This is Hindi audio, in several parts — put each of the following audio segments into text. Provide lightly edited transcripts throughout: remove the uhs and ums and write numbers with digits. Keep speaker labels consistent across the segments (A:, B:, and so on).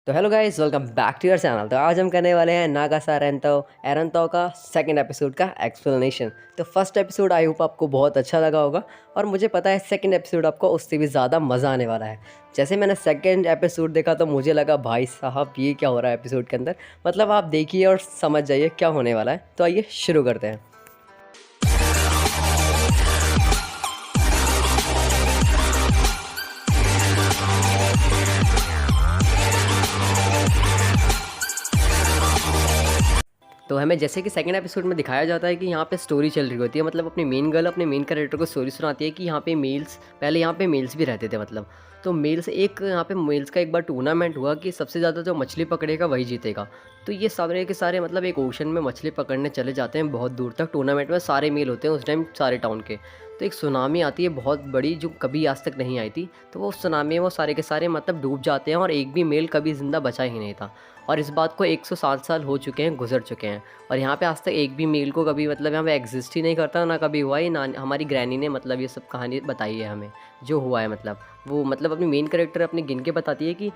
A: तो hello guys, welcome back to your channel. तो आज हम करने वाले हैं नागासा रेंतो एरंतो का सेकंड एपिसोड का एक्सप्लेनेशन। तो फर्स्ट एपिसोड आई होप आपको बहुत अच्छा लगा होगा और मुझे पता है सेकंड एपिसोड आपको उससे भी ज़्यादा मज़ा आने वाला है। जैसे मैंने सेकंड एपिसोड देखा तो मुझे लगा भाई साहब ये क्या हो रहा है एपिसोड के अंदर। मतलब आप देखिए और समझ जाइए क्या होने वाला है। तो आइए शुरू करते हैं। तो हमें जैसे कि सेकंड एपिसोड में दिखाया जाता है कि यहाँ पे स्टोरी चल रही होती है। मतलब अपनी मेन गर्ल अपने मेन कैरेक्टर को स्टोरी सुनाती है कि यहाँ पे मेल्स, पहले यहाँ पे मेल्स भी रहते थे। मतलब तो मेल्स एक यहाँ पे मेल्स का एक बार टूर्नामेंट हुआ कि सबसे ज़्यादा जो मछली पकड़ेगा वही जीतेगा। तो ये सारे के सारे मतलब एक ओशन में मछली पकड़ने चले जाते हैं बहुत दूर तक। टूर्नामेंट में सारे मेल होते हैं उस टाइम सारे टाउन के। तो एक सुनामी आती है बहुत बड़ी जो कभी आज तक नहीं आई थी। तो वो सुनामी में वो सारे के सारे मतलब डूब जाते हैं और एक भी मेल कभी ज़िंदा बचा ही नहीं था। और इस बात को 107 साल हो चुके हैं, गुजर चुके हैं। और यहाँ पे आज तक एक भी मेल को कभी मतलब यहाँ पे एग्जिस्ट ही नहीं करता, ना कभी हुआ ही ना। हमारी ग्रैनी ने मतलब ये सब कहानी बताई है हमें जो हुआ है। मतलब वो मतलब अपनी मेन कैरेक्टर अपने गिन के बताती है कि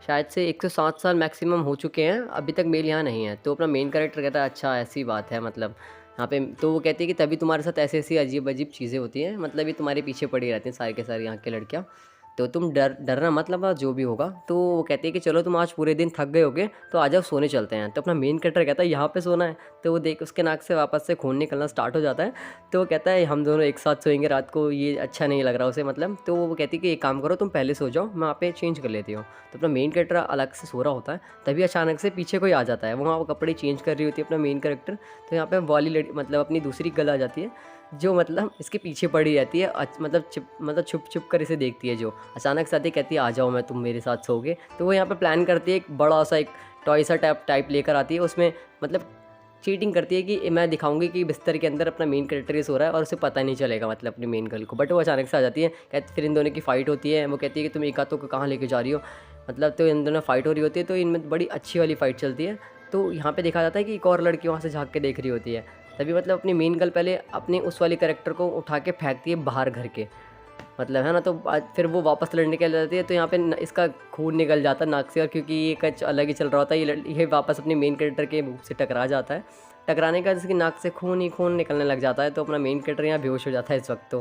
A: शायद से 107 साल मैक्सिमम हो चुके हैं, अभी तक मेल यहाँ नहीं है। तो अपना मेन कैरेक्टर कहता है अच्छा ऐसी बात है। मतलब यहाँ पे तो वो कहती है कि तभी तुम्हारे साथ ऐसी ऐसी अजीब अजीब चीज़ें होती हैं। मतलब ये तुम्हारे पीछे पड़ी रहती हैं सारी के सारी यहाँ की लड़कियाँ। तो तुम डरना मतलब जो भी होगा। तो वो कहती है कि चलो तुम आज पूरे दिन थक गए होगे तो आ जाओ सोने चलते हैं। तो अपना मेन कैरेक्टर कहता है यहाँ पे सोना है। तो वो देख उसके नाक से वापस से खून निकलना स्टार्ट हो जाता है। तो वो कहता है हम दोनों एक साथ सोएंगे रात को, ये अच्छा नहीं लग रहा उसे। मतलब तो वो कहती है कि एक काम करो तुम पहले सो जाओ, मैं वहाँ पे चेंज कर लेती हूँ। तो अपना मेन कैरेक्टर अलग से सो रहा होता है, तभी अचानक से पीछे कोई आ जाता है। वहाँ वो कपड़े चेंज कर रही होती है अपना मेन कैरेक्टर। तो यहाँ पे वाली लड़ी मतलब अपनी दूसरी गर्ल आ जाती है जो मतलब इसके पीछे पड़ी रहती है। मतलब छुप छुप कर इसे देखती है। जो अचानक से आती है कहती है आ जाओ मैं तुम मेरे साथ सोओगे। तो वो यहाँ पे प्लान करती है, एक बड़ा सा एक टॉय सा टाइप लेकर आती है। उसमें मतलब चीटिंग करती है कि मैं दिखाऊंगी कि बिस्तर के अंदर अपना मेन कैरेक्टर ये सो रहा है और उसे पता नहीं चलेगा मतलब अपनी मेन गर्ल को। बट वो अचानक से आ जाती है। कहती फिर इन दोनों की फ़ाइट होती है। वो कहती है कि तुम एक हाथों को कहाँ लेके जा रही हो। मतलब तो इन दोनों फाइट हो रही होती है। तो इनमें बड़ी अच्छी वाली फ़ाइट चलती है। तो यहाँ पे देखा जाता है कि एक और लड़की वहाँ से झाँक के देख रही होती है। तभी मतलब अपनी मेन गर्ल पहले अपने उस वाले कैरेक्टर को उठा के फेंकती है बाहर घर के। मतलब है ना। तो फिर वो वापस लड़ने के लिए जाती है। तो यहाँ पे इसका खून निकल जाता है नाक से। और क्योंकि ये कुछ अलग ही चल रहा होता है, ये वापस अपनी मेन कैरेक्टर के मुंह से टकरा जाता है। टकराने का इसकी नाक से खून ही खून निकलने लग जाता है। तो अपना मेन कैरेक्टर यहाँ बेहोश हो जाता है इस वक्त।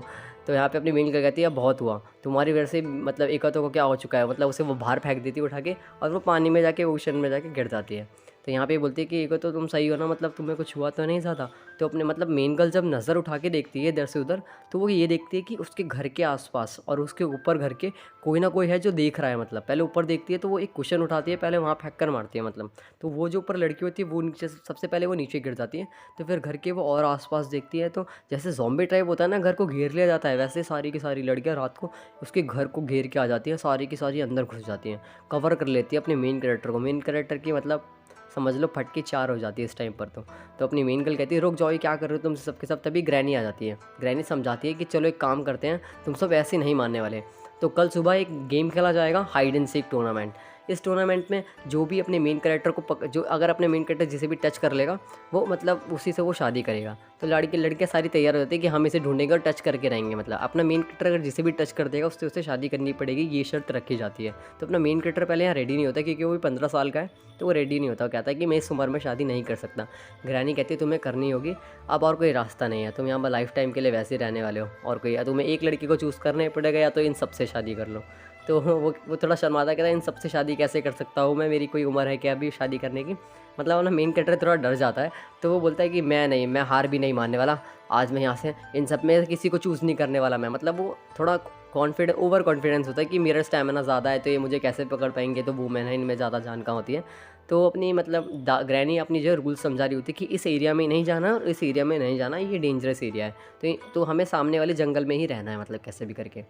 A: तो यहाँ पे अपनी मेन गर्ल कहती है बहुत हुआ तुम्हारी वजह से। मतलब एक हाथों को क्या हो चुका है। मतलब उसे वो बाहर फेंक देती है उठा के और वो पानी में जाके ओशन में जाके गिर जाती है। तो यहाँ पे बोलती है कि एक तो तुम सही हो ना, मतलब तुम्हें कुछ हुआ तो नहीं ज़्यादा। तो अपने मतलब मेन गर्ल जब नज़र उठा के देखती है इधर से उधर, तो वो ये देखती है कि उसके घर के आसपास और उसके ऊपर घर के कोई ना कोई है जो देख रहा है। मतलब पहले ऊपर देखती है तो वो एक कुशन उठाती है, पहले वहाँ फेंक कर मारती है। मतलब तो वो जो ऊपर लड़की होती है वो नीचे सबसे पहले वो नीचे गिर जाती है। तो फिर घर के वो और आसपास देखती है तो जैसे ज़ॉम्बी टाइप होता है ना, घर को घेर लिया जाता है, वैसे सारी की सारी लड़कियाँ रात को उसके घर को घेर के आ जाती हैं। सारी की सारी अंदर घुस जाती हैं, कवर कर लेती है अपने मेन कैरेक्टर को। मेन कैरेक्टर की मतलब समझ लो फटके चार हो जाती है इस टाइम पर। तो अपनी मेन गर्ल कहती है रुक जाओ ये क्या कर रहे हो तुम सबके सब। तभी ग्रैनी आ जाती है। ग्रैनी समझाती है कि चलो एक काम करते हैं, तुम सब ऐसे नहीं मानने वाले। तो कल सुबह एक गेम खेला जाएगा, हाइड एंड सीक टूर्नामेंट। इस टूर्नामेंट में जो भी अपने मेन कैरेक्टर को जो अगर अपने मेन कैरेक्टर जिसे भी टच कर लेगा वो मतलब उसी से वो शादी करेगा। तो लड़कियाँ सारी तैयार हो जाती है कि हम इसे ढूंढेंगे और टच करके रहेंगे। मतलब अपना मेन कैरेक्टर अगर जिसे भी टच कर देगा उससे उसे शादी करनी पड़ेगी, ये शर्त रखी जाती है। तो अपना मेन कैरेक्टर पहले यहाँ रेडी नहीं होता क्योंकि वो भी 15 साल का है। तो वो रेडी नहीं होता, वो कहता है कि मैं इस उम्र में शादी नहीं कर सकता। ग्रैनी कहती है तुम्हें करनी होगी, अब और कोई रास्ता नहीं है, तुम यहाँ पर लाइफ टाइम के लिए वैसे ही रहने वाले हो और कोई या तुम्हें एक लड़की को चूज़ करना ही पड़ेगा या तो इन सबसे शादी कर लो। तो वो थोड़ा शर्माता कहता है इन सबसे शादी कैसे कर सकता हूँ मैं, मेरी कोई उम्र है क्या अभी शादी करने की। मतलब ना मेन कैरेक्टर थोड़ा डर जाता है। तो वो बोलता है कि मैं हार भी नहीं मानने वाला। आज मैं यहाँ से इन सब में किसी को चूज़ नहीं करने वाला मैं। मतलब वो थोड़ा ओवर कॉन्फिडेंस होता है कि मेरा स्टैमिना ज़्यादा है तो ये मुझे कैसे पकड़ पाएंगे। तो वूमेन है, इनमें ज़्यादा जान कहाँ होती है। तो अपनी मतलब ग्रैनी अपनी जो रूल समझा रही होती है कि इस एरिया में नहीं जाना और इस एरिया में नहीं जाना, ये डेंजरस एरिया है। तो हमें सामने वाले जंगल में ही रहना है, मतलब कैसे भी करके।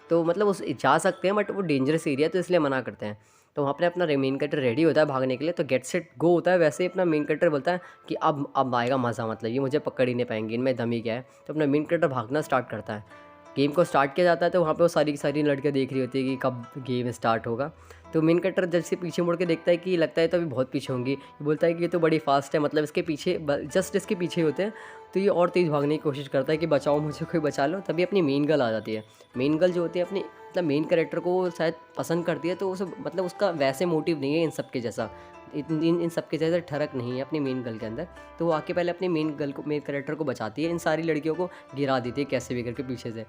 A: तो मतलब उस जा सकते हैं बट वो डेंजरस एरिया है तो इसलिए मना करते हैं। तो वहाँ पे अपना मेन कैरेक्टर रेडी होता है भागने के लिए। तो गेट सेट गो होता है। वैसे ही अपना मेन कैरेक्टर बोलता है कि अब आएगा मज़ा, मतलब ये मुझे पकड़ ही नहीं पाएंगे, इनमें दम ही क्या है। तो अपना मेन कैरेक्टर भागना स्टार्ट करता है। गेम को स्टार्ट किया जाता है तो वहाँ पे वो सारी की सारी लड़कियाँ देख रही होती है कि कब गेम स्टार्ट होगा। तो मेन कैरेक्टर जैसे पीछे मुड़ के देखता है कि लगता है तो अभी बहुत पीछे होंगी, ये बोलता है कि ये तो बड़ी फास्ट है, मतलब इसके पीछे जस्ट इसके पीछे होते हैं। तो ये और तेज़ भागने की कोशिश करता है कि बचाओ मुझे, कोई बचा लो। तभी अपनी मेन गर्ल आ जाती है। मेन गर्ल जो होती है अपनी मतलब मेन कैरेक्टर को वो शायद पसंद करती है, तो उसे मतलब उसका वैसे मोटिव नहीं है इन सब के जैसा, इन सब के जैसे ठरक नहीं है अपनी मेन गर्ल के अंदर। तो वो आके पहले अपनी मेन गर्ल को, मेन कैरेक्टर को बचाती है, इन सारी लड़कियों को गिरा देती है कैसे भी करके पीछे से।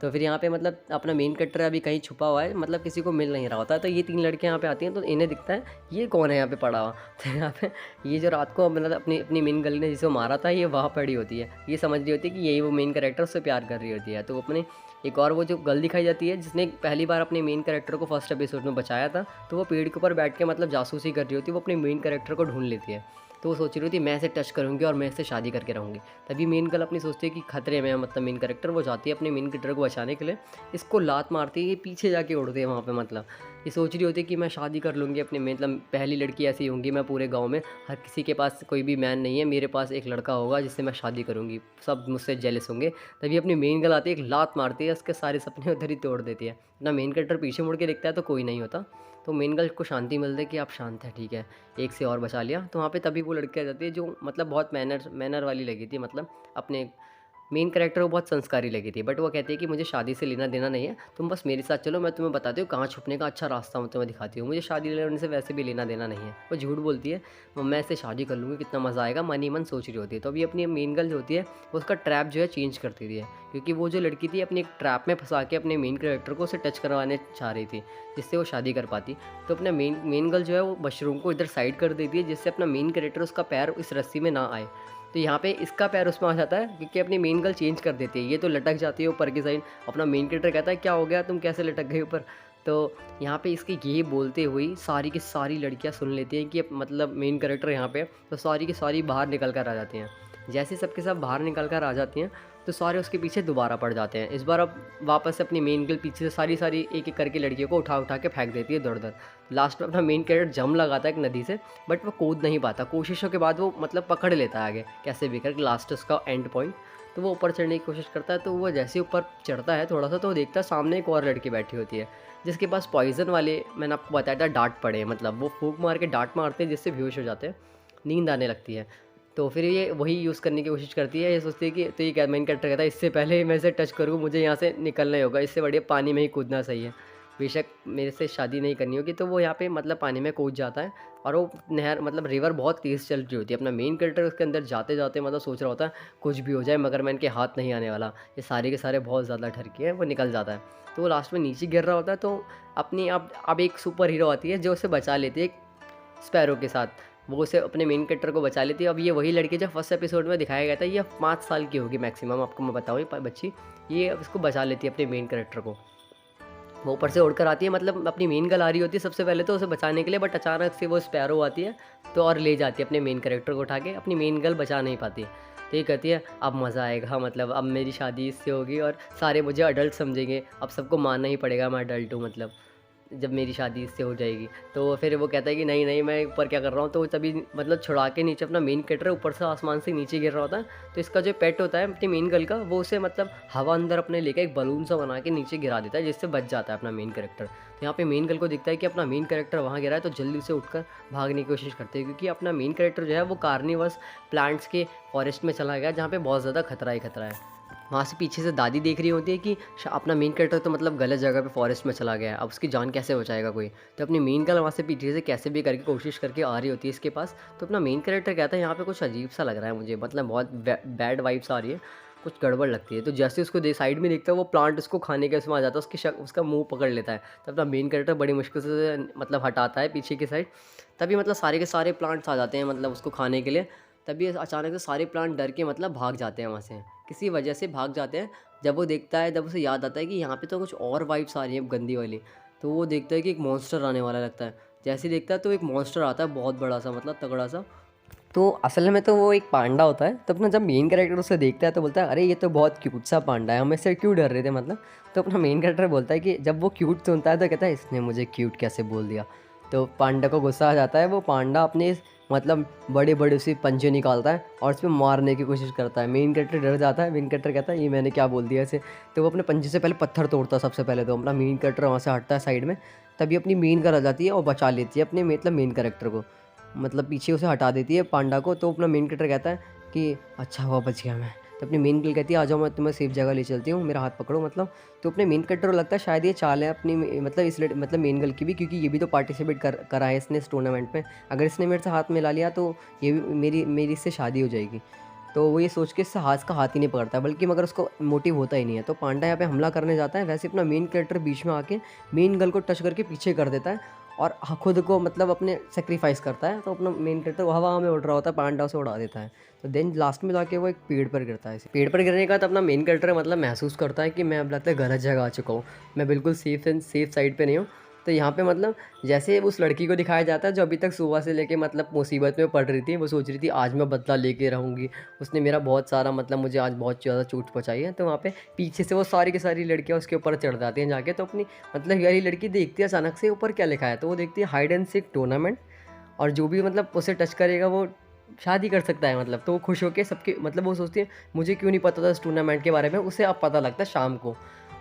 A: तो फिर यहाँ पे मतलब अपना मेन कैरेक्टर अभी कहीं छुपा हुआ है, मतलब किसी को मिल नहीं रहा होता। तो ये 3 लड़कियाँ यहाँ पे आती हैं, तो इन्हें दिखता है ये कौन है यहाँ पे पड़ा हुआ। तो यहाँ पे ये जो रात को मतलब अपनी अपनी मेन गर्ल ने जिसे मारा था, ये वहाँ पड़ी होती है। ये समझ रही होती है कि यही वो मेन कैरेक्टर उससे प्यार कर रही होती है। तो अपने एक और वो जो गर्ल दिखाई जाती है जिसने पहली बार अपने मेन कैरेक्टर को फर्स्ट एपिसोड में बचाया था, तो वो पेड़ के ऊपर बैठ के मतलब जासूसी कर रही होती है, वो अपने मेन कैरेक्टर को ढूंढ लेती है। तो वो सोच रही होती है मैं इसे टच करूँगी और मैं इससे शादी करके रहूँगी। तभी मेन गर्ल अपनी सोचती है कि खतरे में है, मतलब मेन कैरेक्टर, वो जाती है अपने मेन कैरेक्टर को बचाने के लिए, इसको लात मारती है, ये पीछे जाके उड़ते हैं वहाँ पे। मतलब ये सोच रही होती है कि मैं शादी कर लूँगी अपने, मतलब पहली लड़की ऐसी होंगी मैं पूरे गाँव में, हर किसी के पास कोई भी मैन नहीं है, मेरे पास एक लड़का होगा जिससे मैं शादी करूँगी, सब मुझसे जेलस होंगे। तभी अपनी मेन गर्ल आती है, एक लात मारती है, उसके सारे सपने उधर ही तोड़ देती है। ना मेन कैरेक्टर पीछे मुड़ के देखता है तो कोई नहीं होता। तो मेन गर्ल को शांति मिलती है कि आप शांत हैं, ठीक है, एक से और बचा लिया। तो वहाँ पे तभी वो लड़की आ जाती है जो मतलब बहुत मैनर वाली लगी थी, मतलब अपने मेन कैरेक्टर को बहुत संस्कारी लगी थी। बट वो कहती है कि मुझे शादी से लेना देना नहीं है, तुम बस मेरे साथ चलो, मैं तुम्हें बताती हूँ कहाँ छुपने का अच्छा रास्ता मैं तुम्हें दिखाती हूँ, मुझे शादी लेने से वैसे भी लेना देना नहीं है। वो झूठ बोलती है, मैं इससे शादी कर लूँगी, कितना मज़ा आएगा, मन ही मन सोच रही होती है। तो अभी अपनी मेन गर्ल जो होती है वो उसका ट्रैप जो है चेंज करती थी, क्योंकि वो जो लड़की थी अपनी एक ट्रैप में फंसा के अपने मेन कैरेक्टर को उसे टच करवाने चाह रही थी, जिससे वो शादी कर पाती। तो अपना मेन गर्ल जो है वो मशरूम को इधर साइड कर देती है, जिससे अपना मेन कैरेक्टर उसका पैर इस रस्सी में ना आए। तो यहाँ पे इसका पैर उसमें आ जाता है, क्योंकि अपनी मेन गर्ल चेंज कर देती है, ये तो लटक जाती है ऊपर की साइड। अपना मेन कैरेक्टर कहता है क्या हो गया, तुम कैसे लटक गए ऊपर। तो यहाँ पे इसके ये बोलते हुए सारी की सारी लड़कियाँ सुन लेती हैं कि अब मतलब मेन कैरेक्टर यहाँ पे, तो सारी की सारी बाहर निकल कर आ जाती हैं। जैसे सबके सब बाहर निकल कर आ जाती हैं, तो सारे उसके पीछे दोबारा पड़ जाते हैं। इस बार अब वापस से अपनी मेन गर्ल पीछे से सारी सारी एक एक करके लड़कियों को उठा उठा के फेंक देती है इधर उधर। लास्ट में अपना मेन कैरेक्टर जम लगाता है एक नदी से, बट वो कूद नहीं पाता। कोशिशों के बाद वो मतलब पकड़ लेता है आगे कैसे भी करके, लास्ट उसका एंड पॉइंट। तो वो ऊपर चढ़ने की कोशिश करता है। तो वो जैसे ऊपर चढ़ता है थोड़ा सा, तो वो देखता है सामने एक और लड़की बैठी होती है, जिसके पास पॉइजन वाले मैंने आपको बताया था डांट पड़े हैं, मतलब वो फूंक मार के डांट मारते हैं जिससे बेहोश हो जाते हैं, नींद आने लगती है। तो फिर ये वही यूज़ करने की कोशिश करती है। ये सोचती है कि, तो ये क्या मेन कैरेक्टर कहता है इससे पहले मैं इसे टच करूँ मुझे यहाँ से निकलना ही होगा, इससे बढ़िया पानी में ही कूदना सही है, बेशक मेरे से शादी नहीं करनी होगी। तो वो यहाँ पे मतलब पानी में कूद जाता है, और वो नहर मतलब रिवर बहुत तेज़ चल रही होती है। अपना मेन कैरेक्टर उसके अंदर जाते जाते मतलब सोच रहा होता है कुछ भी हो जाए मगर मैं इनके हाथ नहीं आने वाला, ये सारे के सारे बहुत ज़्यादा डर के हैं। वो निकल जाता है, तो वो लास्ट में नीचे गिर रहा होता है। तो अपनी अब एक सुपर हीरो आती है जो उसे बचा लेती है स्पैरो के साथ, वो उसे अपने मेन कैरेक्टर को बचा लेती है। अब ये वही लड़की जो फर्स्ट एपिसोड में दिखाया गया था, ये 5 साल की होगी मैक्सिमम, आपको मैं बताऊँ, ये बच्ची ये उसको बचा लेती है अपने मेन कैरेक्टर को। वो ऊपर से उड़कर आती है, मतलब अपनी मेन गर्ल आ रही होती है सबसे पहले तो उसे बचाने के लिए, बट अचानक से वो स्पैरो आती है तो और ले जाती है अपने मेन कैरेक्टर को उठा के। अपनी मेन गर्ल बचा नहीं पाती। तो ये कहती है अब मज़ा आएगा, मतलब अब मेरी शादी इससे होगी और सारे मुझे अडल्ट समझेंगे, अब सबको मानना ही पड़ेगा मैं अडल्ट हूँ, मतलब जब मेरी शादी इससे हो जाएगी। तो फिर वो कहता है कि नहीं नहीं मैं ऊपर क्या कर रहा हूँ। तो वो तभी मतलब छुड़ा के नीचे अपना मेन कैरेक्टर ऊपर से आसमान से नीचे गिर रहा होता है। तो इसका जो पेट होता है अपनी मेन गर्ल का, वो उसे मतलब हवा अंदर अपने लेकर एक बलून सा बना के नीचे गिरा देता है, जिससे बच जाता है अपना मेन कैरेक्टर। तो यहाँ पे मेन गर्ल को दिखता है कि अपना मेन कैरेक्टर वहाँ गिरा है, तो जल्दी से उठकर भागने की कोशिश करते हैं, क्योंकि अपना मेन कैरेक्टर जो है वो कार्निवस प्लांट्स के फॉरेस्ट में चला गया, जहाँ पे बहुत ज़्यादा खतरा ही खतरा है। वहाँ से पीछे से दादी देख रही होती है कि अपना मेन कैरेक्टर तो मतलब गलत जगह पे फॉरेस्ट में चला गया है, अब उसकी जान कैसे बचाएगा कोई। तो अपनी मेन गर्ल वहाँ से पीछे से कैसे भी करके कोशिश करके आ रही होती है इसके पास। तो अपना मेन कैरेक्टर कहता है यहाँ पे कुछ अजीब सा लग रहा है मुझे, मतलब बहुत बैड वाइब्स आ रही है, कुछ गड़बड़ लगती है। तो जैसे उसको साइड में देखता है वो प्लांट उसको खाने के उसमें आ जाता है, उसका मुँह पकड़ लेता है। तो अपना मेन कैरेक्टर बड़ी मुश्किल से मतलब हटाता है पीछे की साइड, तभी मतलब सारे के सारे प्लांट्स आ जाते हैं मतलब उसको खाने के लिए। तभी अचानक से सारे प्लांट डर के मतलब भाग जाते हैं वहाँ से, किसी वजह से भाग जाते हैं। जब वो देखता है, जब उसे याद आता है कि यहाँ पे तो कुछ और वाइब्स आ रही हैं गंदी वाली, तो वो देखता है कि एक मॉन्स्टर आने वाला लगता है। जैसे ही देखता है तो एक मॉन्स्टर आता है बहुत बड़ा सा, मतलब तगड़ा सा। तो असल में तो वो एक पांडा होता है। तो अपना जब मेन कैरेक्टर उसे देखता है तो बोलता है अरे ये तो बहुत क्यूट सा पांडा है, हम इससे क्यों डर रहे थे मतलब। तो अपना मेन कैरेक्टर बोलता है कि जब वो क्यूट सुनता है तो कहता है इसने मुझे क्यूट कैसे बोल दिया। तो पांडा को गुस्सा आ जाता है, वो पांडा अपने मतलब बड़े-बड़े से पंजे निकालता है और उसपे मारने की कोशिश करता है। मेन कैरेक्टर डर जाता है, मेन कैरेक्टर कहता है ये मैंने क्या बोल दिया ऐसे, तो वो अपने पंजे से पहले पत्थर तोड़ता है सबसे पहले तो, अपना मेन कैरेक्टर वहाँ से हटता है साइड में, तभी अपनी मेन गर्ल आ जाती है और बचा लेती है अपने मतलब मेन कैरेक्टर को। मतलब पीछे उसे हटा देती है पांडा को, तो अपना मेन कैरेक्टर कहता है कि अच्छा हुआ बच गया मैं। तो अपनी मेन गर्ल कहती है आ जाओ मैं तुम्हें सेफ जगह ले चलती हूँ, मेरा हाथ पकड़ो मतलब। तो अपने मेन कैरेक्टर को लगता है शायद ये चाल है अपनी मतलब इस मतलब मेन गर्ल की भी, क्योंकि ये भी तो पार्टिसिपेट करा है इसने इस टूर्नामेंट में। अगर इसने मेरे से हाथ मिला लिया तो ये भी मेरी मेरी इससे शादी हो जाएगी। तो वो ये सोच के इससे हाथ का हाथ ही नहीं पकड़ता, बल्कि मगर उसको मोटिव होता ही नहीं है। तो पांडा यहाँ पे हमला करने जाता है, वैसे अपना मेन कैरेक्टर बीच में आके मेन गर्ल को टच करके पीछे कर देता है और खुद को मतलब अपने सेक्रीफाइस करता है। तो अपना मेन कैरेक्टर हवा में उड़ रहा होता है, पांडा उसे उड़ा देता है। तो देन लास्ट में जाके वो एक पेड़ पर गिरता है। पेड़ पर गिरने के बाद अपना मेन कैरेक्टर मतलब महसूस करता है कि मैं अब लगता है गलत जगह आ चुका हूँ, मैं बिल्कुल सेफ साइड पे नहीं हूँ। तो यहाँ पे मतलब जैसे उस लड़की को दिखाया जाता है जो अभी तक सुबह से लेके मतलब मुसीबत में पड़ रही थी, वो सोच रही थी आज मैं बदला लेके रहूँगी, उसने मेरा बहुत सारा मतलब मुझे आज बहुत ज़्यादा चोट पहुँचाई है। तो वहाँ पे पीछे से वो सारी की सारी लड़कियाँ उसके ऊपर चढ़ जाती हैं जाके। तो अपनी मतलब यारी लड़की देखती है अचानक से ऊपर क्या लिखा है, तो वो देखती है हाइड एंड सीक टूर्नामेंट, और जो भी मतलब उसे टच करेगा वो शादी कर सकता है मतलब। तो वो खुश होके सबके मतलब वो सोचती है मुझे क्यों नहीं पता था इस टूर्नामेंट के बारे में, उसे अब पता लगता है शाम को।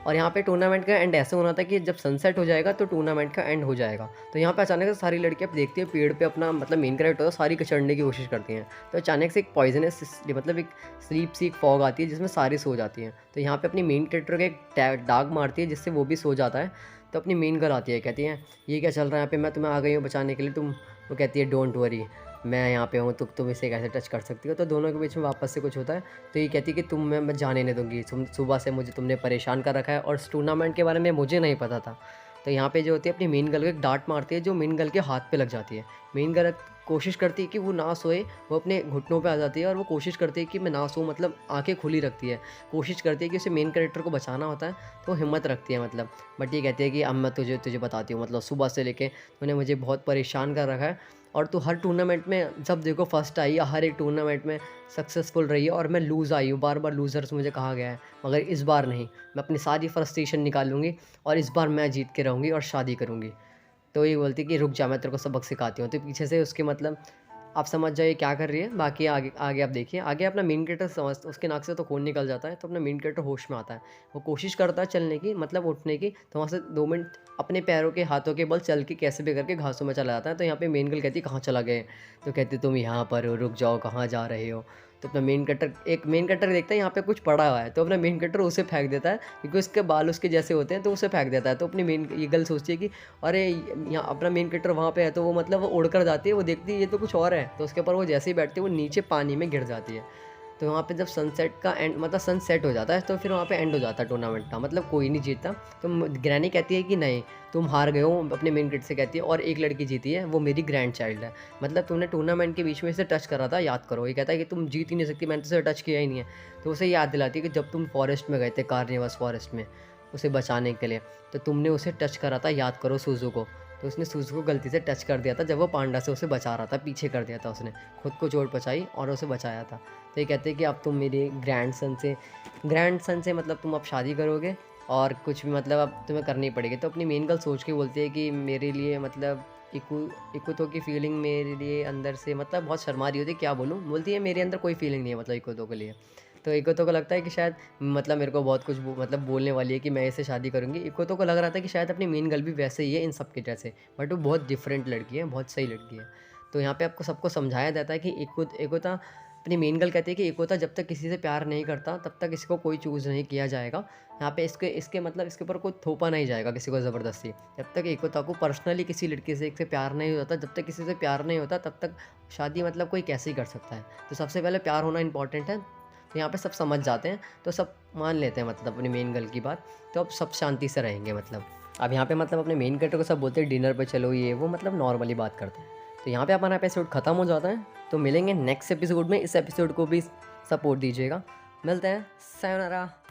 A: और यहाँ पे टूर्नामेंट का एंड ऐसे होना था कि जब सनसेट हो जाएगा तो टूर्नामेंट का एंड हो जाएगा। तो यहाँ पे अचानक से सारी लड़कियाँ देखती है पेड़ पे अपना मतलब मेन कैरेक्टर होता है सारी चढ़ने की कोशिश करती हैं। तो अचानक से एक पॉइजनस मतलब एक स्लीप सी एक फॉग आती है जिसमें सारी सो जाती हैं। तो यहाँ पे अपनी मेन कैरेक्टर का एक डाग मारती है जिससे वो भी सो जाता है। तो अपनी मेन गर्ल आती है, कहती है ये क्या चल रहा है यहाँ पे, मैं तुम्हें आ गई हूँ बचाने के लिए, तुम। वो कहती है डोंट वरी, मैं यहाँ पे हूँ तो तुम इसे कैसे टच कर सकती हो। तो दोनों के बीच में वापस से कुछ होता है। तो ये कहती है कि तुम मैं जाने नहीं दूँगी, सुबह से मुझे तुमने परेशान कर रखा है और इस टूर्नामेंट के बारे में मुझे नहीं पता था। तो यहाँ पे जो होती है अपनी मेन गर्ल को एक डाँट मारती है जो मेन गर्ल के हाथ पे लग जाती है। मेन गर्ल कोशिश करती है कि वो ना सोए, वो अपने घुटनों पे आ जाती है और वो कोशिश करती है कि मैं ना सोऊँ, मतलब आँखें खुली रखती है। कोशिश करती है कि उसे मेन कैरेक्टर को बचाना होता है, तो वो हिम्मत रखती है मतलब। बट ये कहती है कि अब मैं तुझे तुझे बताती हूँ, मतलब सुबह से लेके तूने मुझे बहुत परेशान कर रखा है और तू हर टूर्नामेंट में जब देखो फर्स्ट आई है, हर एक टूर्नामेंट में सक्सेसफुल रही है और मैं लूज़ आई हूँ, बार-बार लूज़र्स मुझे कहा गया है। मगर इस बार नहीं, मैं अपनी सारी फ्रस्ट्रेशन निकालूँगी और इस बार मैं जीत के रहूँगी और शादी करूँगी। तो ये बोलती है कि रुक जा मैं तेरे को सबक सिखाती हूँ। तो पीछे से उसके मतलब आप समझ जाइए क्या कर रही है, बाकी आगे आगे आप देखिए। आगे अपना मेन कैरेक्टर समझ उसके नाक से तो खून निकल जाता है, तो अपना मेन कैरेक्टर होश में आता है। वो कोशिश करता है चलने की मतलब उठने की, तो वहाँ से 2 मिनट अपने पैरों के हाथों के बल चल के कैसे भी करके घासों में चला जाता है। तो यहाँ पे मेन गर्ल कहती है कहाँ चला गए? तो कहती है तुम यहाँ पर हो, रुक जाओ कहाँ जा रहे हो? तो अपना मेन कैरेक्टर देखता है यहाँ पे कुछ पड़ा हुआ है, तो अपना मेन कैरेक्टर उसे फेंक देता है क्योंकि उसके बाल उसके जैसे होते हैं, तो उसे फेंक देता है। तो अपनी मेन ये गर्ल सोचती है कि अरे यहाँ अपना मेन कैरेक्टर वहाँ पे है, तो वो मतलब वो उड़कर जाती है, वो देखती है ये तो कुछ और है, तो उसके ऊपर वो जैसे ही बैठती है वो नीचे पानी में गिर जाती है। तो वहाँ पे जब सनसेट का एंड मतलब सन सेट हो जाता है तो फिर वहाँ पे एंड हो जाता है टूर्नामेंट का, मतलब कोई नहीं जीतता। तो ग्रैनी कहती है कि नहीं तुम हार गए हो, अपने मेन कैरेक्टर से कहती है, और एक लड़की जीती है वो मेरी ग्रैंड चाइल्ड है, मतलब तुमने टूर्नामेंट के बीच में इसे टच करा था, याद करो। ये कहता है कि तुम जीत ही नहीं सकती, मैंने तो इसे टच किया ही नहीं है। तो उसे याद दिलाती है कि जब तुम फॉरेस्ट में गए थे, कार्निवस फॉरेस्ट में उसे बचाने के लिए, तो तुमने उसे टच करा था, याद करो सूजू को। तो उसने सूजू को गलती से टच कर दिया था जब वो पांडा से उसे बचा रहा था, पीछे कर दिया था उसने, खुद को चोट पहुँचाई और उसे बचाया था। तो ये कहते हैं कि अब तुम मेरे ग्रैंडसन से मतलब तुम अब शादी करोगे और कुछ भी मतलब अब तुम्हें करनी पड़ेगी। तो अपनी मेन गर्ल सोच के बोलती है कि मेरे लिए मतलब इकुतो की फीलिंग मेरे लिए अंदर से मतलब बहुत शर्मा रही होती है, क्या बोलूँ, बोलती है मेरे अंदर कोई फीलिंग नहीं है मतलब इकुतो के लिए। तो इकुतो को लगता है कि शायद मतलब मेरे को बहुत कुछ मतलब बोलने वाली है कि मैं इससे शादी करूँगी। इकुतो को लग रहा था कि शायद अपनी मेन गर्ल भी वैसे ही है इन सब के जैसे, बट वो बहुत डिफरेंट लड़की है, बहुत सही लड़की है। तो यहाँ पे आपको सबको समझाया जाता है कि इकुता अपनी मेन गर्ल कहती है कि इकुता जब तक किसी से प्यार नहीं करता तब तक इसको कोई चूज़ नहीं किया जाएगा। यहाँ पे इसके इसके मतलब इसके ऊपर कोई थोपा नहीं जाएगा किसी को ज़बरदस्ती। जब तक इकुता को पर्सनली किसी लड़की से एक से प्यार नहीं होता, जब तक किसी से प्यार नहीं होता तब तक शादी मतलब कोई कैसे ही कर सकता है। तो सबसे पहले प्यार होना इंपॉर्टेंट है। तो यहाँ पे सब समझ जाते हैं, तो सब मान लेते हैं मतलब अपनी मेन गर्ल की बात, तो अब सब शांति से रहेंगे मतलब। अब यहाँ पे मतलब अपने मेन कैरेक्टर को सब बोलते हैं डिनर पे चलो ये वो, मतलब नॉर्मली बात करते हैं। तो यहाँ पे हमारा एपिसोड ख़त्म हो जाता है। तो मिलेंगे नेक्स्ट एपिसोड में, इस एपिसोड को भी सपोर्ट दीजिएगा। मिलते हैं, सायोनारा।